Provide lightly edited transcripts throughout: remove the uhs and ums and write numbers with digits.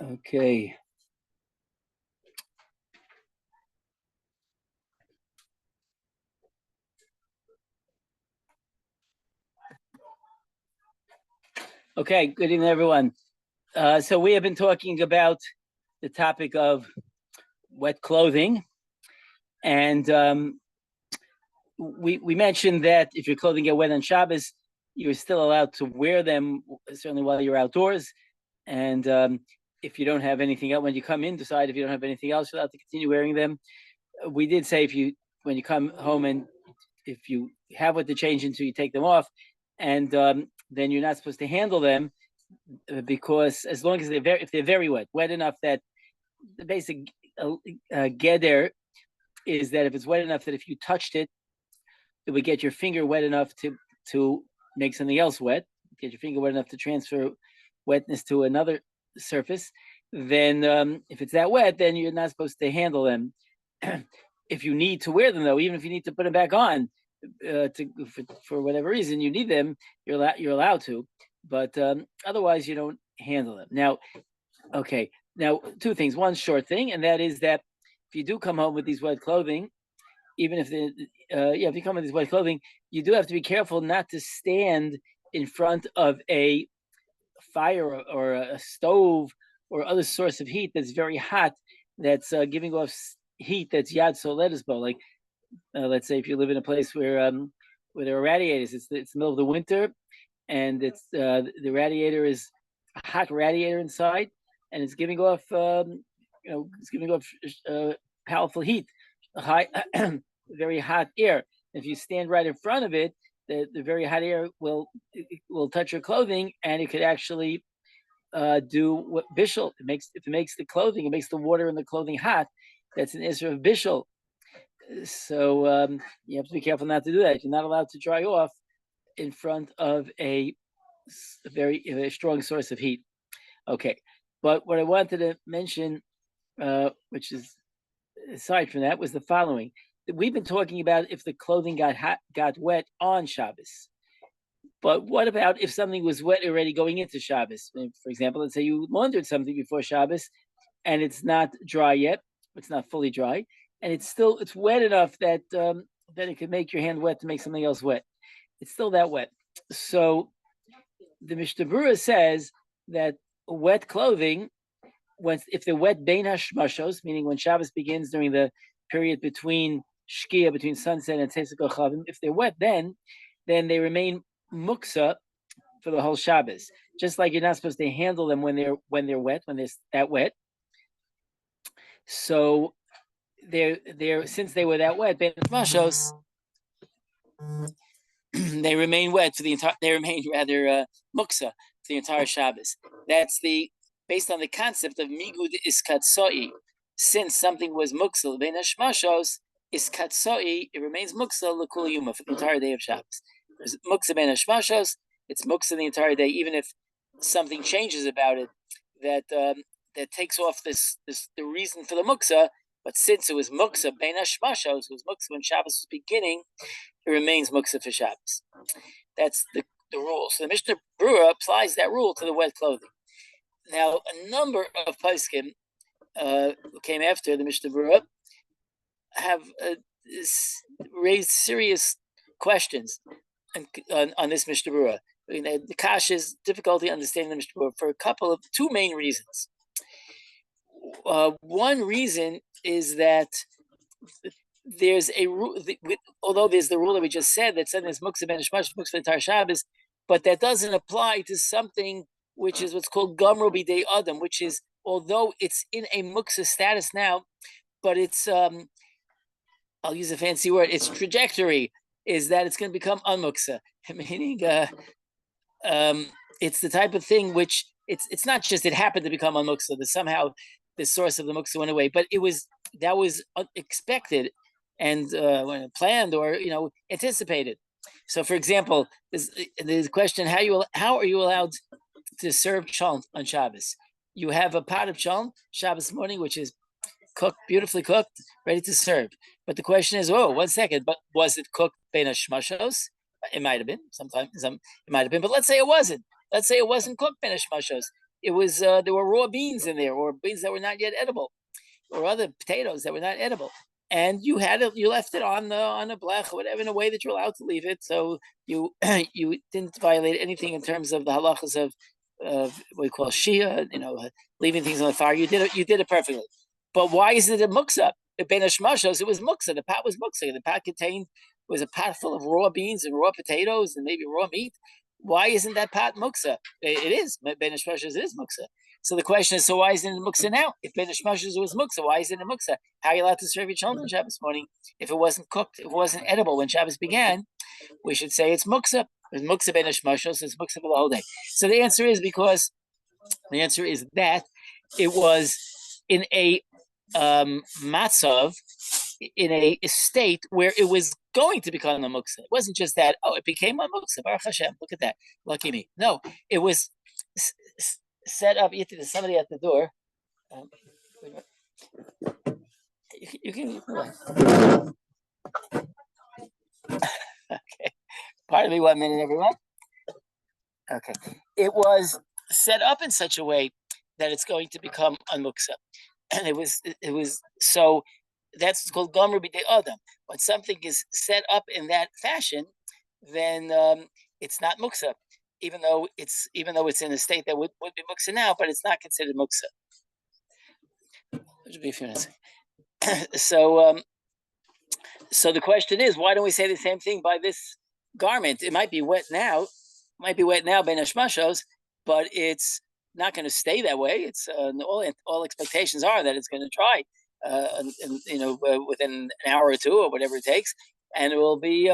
Okay. Okay, good evening, everyone. So we have been talking about the topic of wet clothing, and we mentioned that if your clothing get wet on Shabbos, you're still allowed to wear them, certainly while you're outdoors. And if you don't have anything else, when you come in, decide if you don't have anything else, you're allowed to continue wearing them. We did say when you come home and if you have what to change into, you take them off, and then you're not supposed to handle them because as long as if they're very wet enough that the basic geder is that if it's wet enough that if you touched it, it would get your finger wet enough to make something else wet, get your finger wet enough to transfer wetness to another surface. Then if it's that wet, then you're not supposed to handle them. If you need to wear them, though, even if you need to put them back on for whatever reason you need them, you're allowed to. But otherwise, you don't handle them. Now, two things. One short thing, and that is that if you do come home with these wet clothing, even if if you come with these wet clothing, you do have to be careful not to stand in front of a fire or a stove or other source of heat that's very hot, that's giving off heat that's yad soledisbo. Like, let's say if you live in a place where there are radiators, it's the middle of the winter, and it's the radiator is a hot radiator inside, and it's giving off powerful heat, high, very hot air. If you stand right in front of it, the very hot air will touch your clothing, and it could actually do what bishul. If it makes the clothing, it makes the water in the clothing hot. That's an issue of bishul. So you have to be careful not to do that. You're not allowed to dry off in front of a very strong source of heat. Okay, but what I wanted to mention, which is aside from that, was the following. We've been talking about if the clothing got wet on Shabbos. But what about if something was wet already going into Shabbos? For example, let's say you laundered something before Shabbos and it's not dry yet, it's not fully dry, and it's wet enough that it could make your hand wet to make something else wet. It's still that wet. So the Mishnah Berurah says that wet clothing, if they're wet bein hashmashos, meaning when Shabbos begins during the period between Shkia, between sunset and Tzeitzei Kochavim, if they're wet, then they remain muksa for the whole Shabbos. Just like you're not supposed to handle them when they're wet, when they're that wet. So they're since they were that wet, bein hashmashos, they remain wet for the entire. They remain rather muksa for the entire Shabbos. That's based on the concept of migud iskatsoi. Since something was muksa bein hashmashos iskatsoi, it remains muksa l'kul yuma for the entire day of Shabbos. There's muksa bein hashmashos. It's muksa the entire day, even if something changes about it that takes off the reason for the muksa. But since it was muksa bein hashmashos, it was muksa when Shabbos was beginning, it remains muksa for Shabbos. That's the rule. So the Mishnah Berurah applies that rule to the wet clothing. Now, a number of poskim who came after the Mishnah Berurah have raised serious questions on this Mishnah Berurah. The kash is difficulty understanding the Mishnah Berurah for two main reasons. One reason is that there's a rule, although there's the rule that we just said that something is muksa ben hashmash, muksa for the entire Shabbos, but that doesn't apply to something which is what's called gamro b'dei adam, which is, although it's in a muksa status now, but it's I'll use a fancy word, its trajectory is that it's going to become unmuksa, meaning it's the type of thing which it's not just it happened to become unmuksa, that somehow the source of the muksa went away, but that was expected and planned or anticipated. So, for example, there's the question: how are you allowed to serve chalm on Shabbos? You have a pot of chalm Shabbos morning, which is beautifully cooked, ready to serve. But the question is, 1 second, but was it cooked bein hashmashos? It might have been sometimes. It might have been, but let's say it wasn't. Let's say it wasn't cooked ben hashmashos. It was there were raw beans in there, or beans that were not yet edible, or other potatoes that were not edible, and you left it on the blech or whatever in a way that you're allowed to leave it. So you you didn't violate anything in terms of the halachas of what we call shia, leaving things on the fire. You did it perfectly. But why is it a muksa? Ben hashmashos, it was muksa. The pot was muksa. The pot was a pot full of raw beans and raw potatoes and maybe raw meat. Why isn't that pot muksa? It is. Ben hashmashos is muksa. So the question is, so why isn't it muksa now? If ben hashmashos was muksa, why isn't it muksa? How are you allowed to serve your children Shabbos morning if it wasn't cooked, if it wasn't edible when Shabbos began? We should say it's muksa. It's muksa ben hashmashos. It's muksa for the whole day. So the answer is that it was in a matzav, in a state where it was going to become a muksa. It wasn't just that, it became a muksa. Baruch Hashem, look at that. Lucky me. No, it was set up. There's somebody at the door. You can okay. Pardon me 1 minute, everyone. Okay. It was set up in such a way that it's going to become unmuksa. And it was so that's called gomer b'dei adam. When something is set up in that fashion, then it's not muksa, even though it's in a state that would be muksa now, but it's not considered muksa. It should be a few minutes. So the question is, why don't we say the same thing by this garment? It might be wet now, ben hashmashos, but it's not going to stay that way. It's all expectations are that it's going to dry, within an hour or two or whatever it takes, and it will be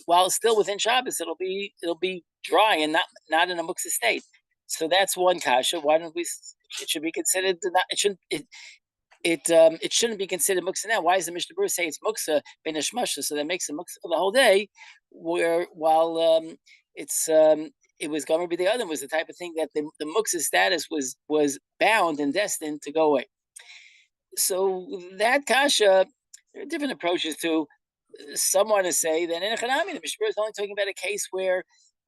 while it's still within Shabbos, it'll be dry and not in a muksa state. So that's one kasha. Why don't we? It should be considered not. It shouldn't. It shouldn't be considered muksa now. Why does the Mishnah Berurah say it's muksa ben hashmashos? So that makes it muksa for the whole day, while it was gomer b'dei adam was the type of thing that the muksa status was bound and destined to go away. So that kasha, there are different approaches to. Some want to say that in a chanami, the Mishnah Berurah is only talking about a case where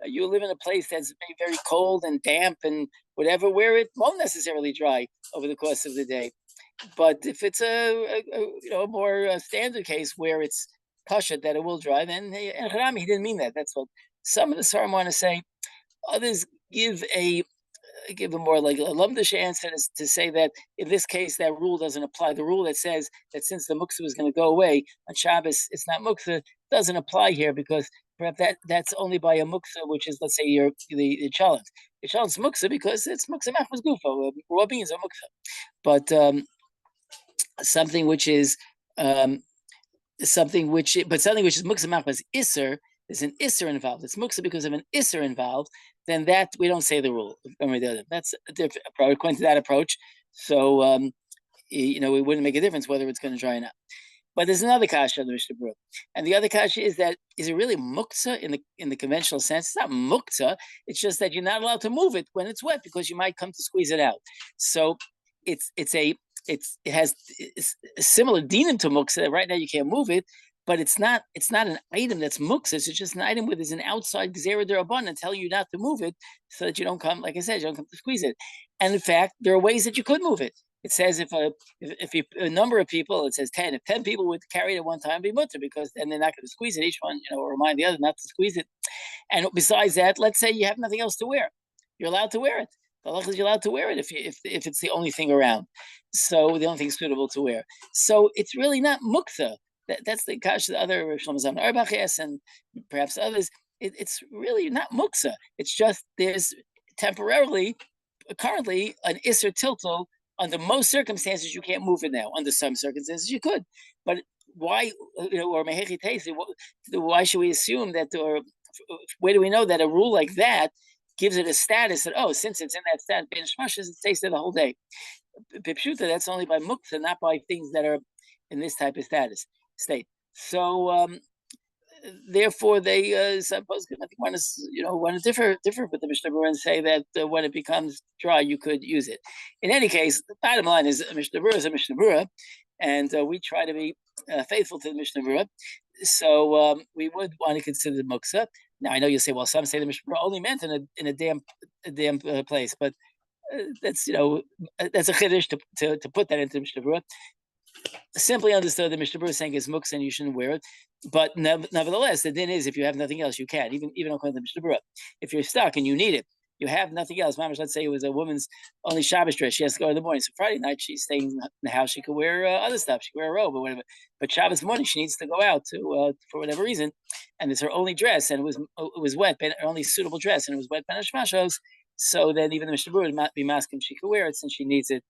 you live in a place that's very, very cold and damp and whatever, where it won't necessarily dry over the course of the day. But if it's a more standard case where it's pashut that it will dry, then in Harami he didn't mean that. That's what some of the Sarim want to say. Others give a more like a lumdish answer to say that in this case that rule doesn't apply. The rule that says that since the muksa was going to go away on Shabbos, it's not muksa, doesn't apply here, because perhaps that's only by a muksa, which is, let's say, the challenge. The challenge is muksa because it's muksa machmas gufa, raw beans are muksa. But something which is muksa machmas iser, there's an isser involved. It's muksa because of an isser involved. Then that we don't say the rule. That's a different approach, according to that approach. So it wouldn't make a difference whether it's going to dry or not. But there's another kasha on the Mishnah Berurah, and the other kasha is that is it really muksa in the conventional sense? It's not muksa. It's just that you're not allowed to move it when it's wet because you might come to squeeze it out. So it has a similar dinim to muksa. Right now you can't move it, but it's not an item that's muksa. It's just an item where there's an outside gzera derabbanan telling you not to move it so that you don't come, like I said, you don't come to squeeze it. And in fact, there are ways that you could move it. It says if a number of people, it says 10. If 10 people would carry it at one time, be mutter, because then they're not going to squeeze it. Each one, will remind the other not to squeeze it. And besides that, let's say you have nothing else to wear. You're allowed to wear it. The halach is you're allowed to wear it if it's the only thing around. So the only thing suitable to wear. So it's really not mukta. That's the kash the other Shlomo Zalman Auerbach and perhaps others. It's really not muksa. It's just there's currently an isser tiltal. Under most circumstances, you can't move it now. Under some circumstances, you could. But why, or mehechi teisi, why should we assume that, or where do we know that a rule like that gives it a status that, since it's in that status, ben shmashas, it stays there the whole day. Pipshuta, that's only by mukta, not by things that are in this type of state. So, therefore, they suppose I think want to differ with the Mishnah Berurah and say that when it becomes dry, you could use it. In any case, the bottom line is Mishnah Berurah is a Mishnah Berurah, and we try to be faithful to the Mishnah Berurah. So we would want to consider the muksa. Now I know you say, well, some say the Mishnah only meant in a damp place, but that's that's a chiddush to put that into the Mishnah. Simply understood, the Mishnah is saying it's muksa and you shouldn't wear it. But nevertheless, the din is if you have nothing else, you can, even according to the Mishnah. If you're stuck and you need it, you have nothing else. Mamash, let's say it was a woman's only Shabbos dress. She has to go in the morning. So Friday night, she's staying in the house. She could wear other stuff. She could wear a robe or whatever. But Shabbos morning, she needs to go out to for whatever reason. And it's her only dress, and it was wet, her only suitable dress, and it was wet ben hashmashos. So then even the Mishnah would not be masking she could wear it since she needs it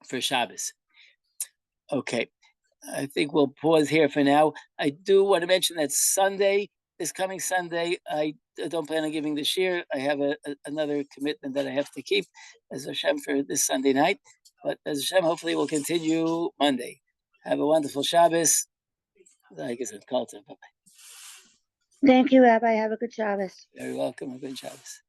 for Shabbos. Okay, I think we'll pause here for now. I do want to mention that this coming Sunday, I don't plan on giving the shiur. I have another commitment that I have to keep as Hashem for this Sunday night. But as Hashem, hopefully we'll continue Monday. Have a wonderful Shabbos. I guess it's called. Thank you, Rabbi. Have a good Shabbos. Very welcome. Have a good Shabbos.